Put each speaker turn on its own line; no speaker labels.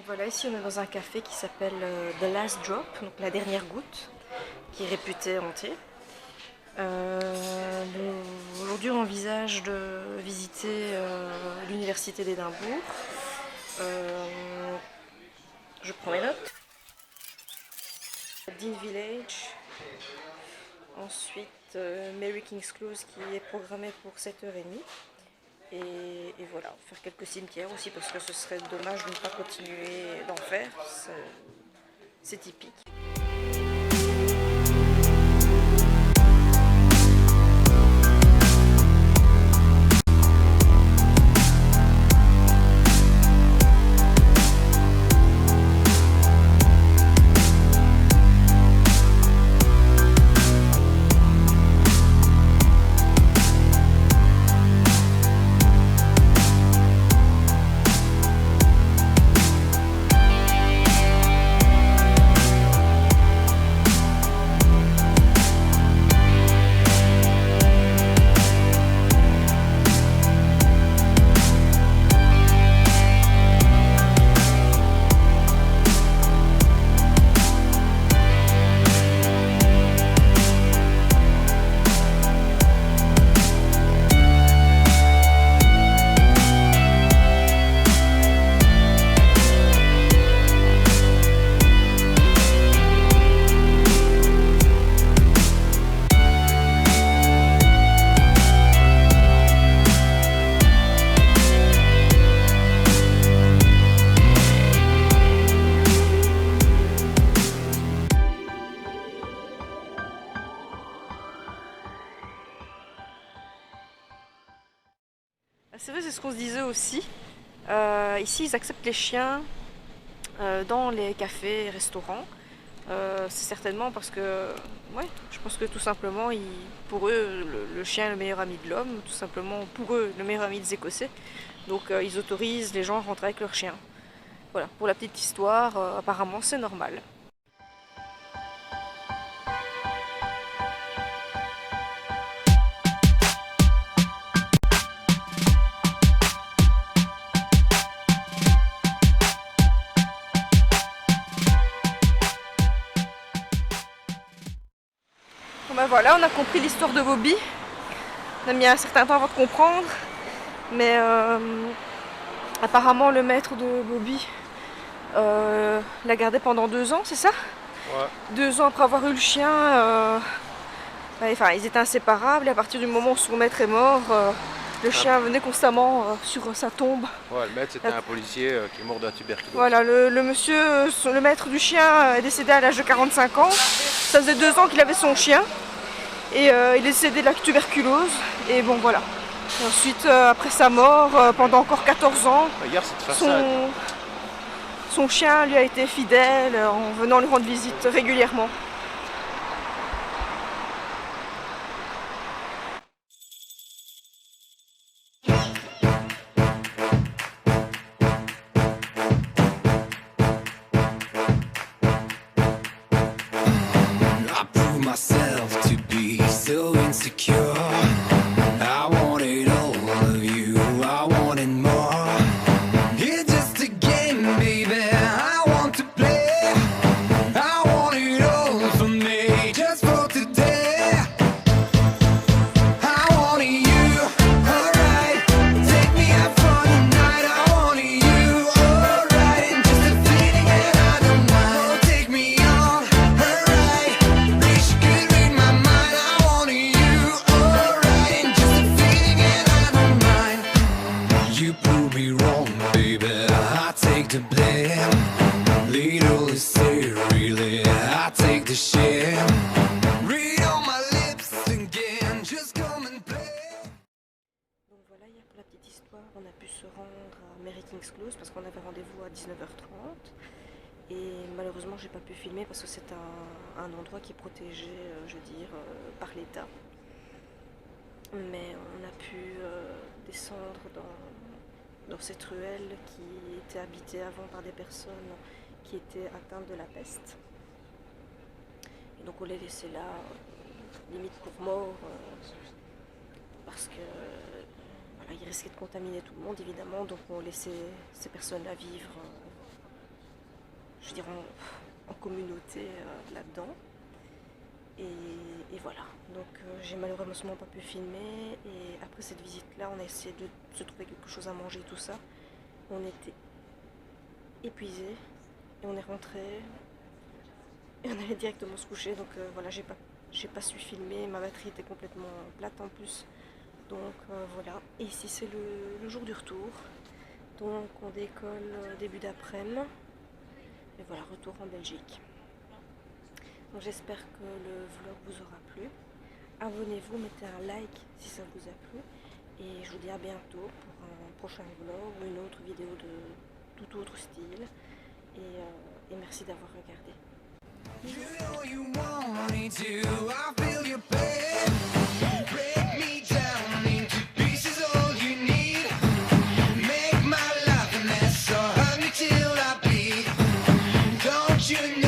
Voilà, ici on est dans un café qui s'appelle The Last Drop, donc la dernière goutte, qui est réputé hanté. Aujourd'hui on envisage de visiter l'université d'Édimbourg. Je prends mes notes. Dean Village. Ensuite Mary King's Close qui est programmé pour 7h30. Et voilà, faire quelques cimetières aussi parce que ce serait dommage de ne pas continuer d'en faire, c'est typique. C'est vrai, c'est ce qu'on se disait aussi. Ici, ils acceptent les chiens dans les cafés et restaurants. C'est certainement parce que, ouais, je pense que tout simplement, pour eux, le chien est le meilleur ami de l'homme. Tout simplement, pour eux, le meilleur ami des Écossais. Donc, ils autorisent les gens à rentrer avec leur chien. Voilà, pour la petite histoire, apparemment, c'est normal. Bon ben voilà, on a compris l'histoire de Bobby. On a mis un certain temps avant de comprendre. Mais apparemment le maître de Bobby l'a gardé pendant 2 ans, c'est ça?
Ouais.
2 ans après avoir eu le chien, enfin ils étaient inséparables et à partir du moment où son maître est mort, le chien venait constamment sur sa tombe.
Ouais, le maître c'était un policier qui est mort d'un tuberculose.
Voilà, le monsieur, le maître du chien est décédé à l'âge de 45 ans. Ça faisait 2 ans qu'il avait son chien et il est décédé de la tuberculose et bon voilà. Et ensuite, après sa mort, pendant encore 14 ans,
Regarde cette façade.
son chien lui a été fidèle en venant lui rendre visite régulièrement.
I prove myself to be so insecure. I wanted all of you, I wanted more. It's just a game, baby, I want to play. I want it all for me, just for today. I wanted you, alright. Take me out for the night. I wanted you, alright. And just a feeling and I don't mind. Oh, take me on, alright. Wish you could read my mind. I wanted you, alright. And just a feeling and I don't mind. You prove me wrong, baby. I take the blame. Little is say really. I take the shame. Read on my lips again. Just come and play.
Donc voilà, hier pour la petite histoire, on a pu se rendre à Mary King's Close parce qu'on avait rendez-vous à 19h30. Et malheureusement, j'ai pas pu filmer parce que c'est un endroit qui est protégé, je veux dire, par l'État. Mais on a pu descendre dans cette ruelle qui était habitée avant par des personnes qui étaient atteintes de la peste. Et donc on les laissait là, limite pour mort, parce que voilà, ils risquaient de contaminer tout le monde évidemment, donc on laissait ces personnes-là vivre je veux dire, en communauté là-dedans. Et voilà, donc j'ai malheureusement pas pu filmer. Et après cette visite-là, on a essayé de se trouver quelque chose à manger, tout ça. On était épuisés et on est rentré et on allait directement se coucher. Donc voilà, j'ai pas su filmer, ma batterie était complètement plate en plus. Donc voilà, et ici c'est le jour du retour. Donc on décolle début d'après-midi. Et voilà, retour en Belgique. Donc j'espère que le vlog vous aura plu. Abonnez-vous, mettez un like si ça vous a plu. Et je vous dis à bientôt pour un prochain vlog ou une autre vidéo de tout autre style. Et merci d'avoir regardé.
You know you want me to, I feel your pain. Break me down into pieces, all you need. Make my life a mess, so hurt me till I bleed. Don't you know?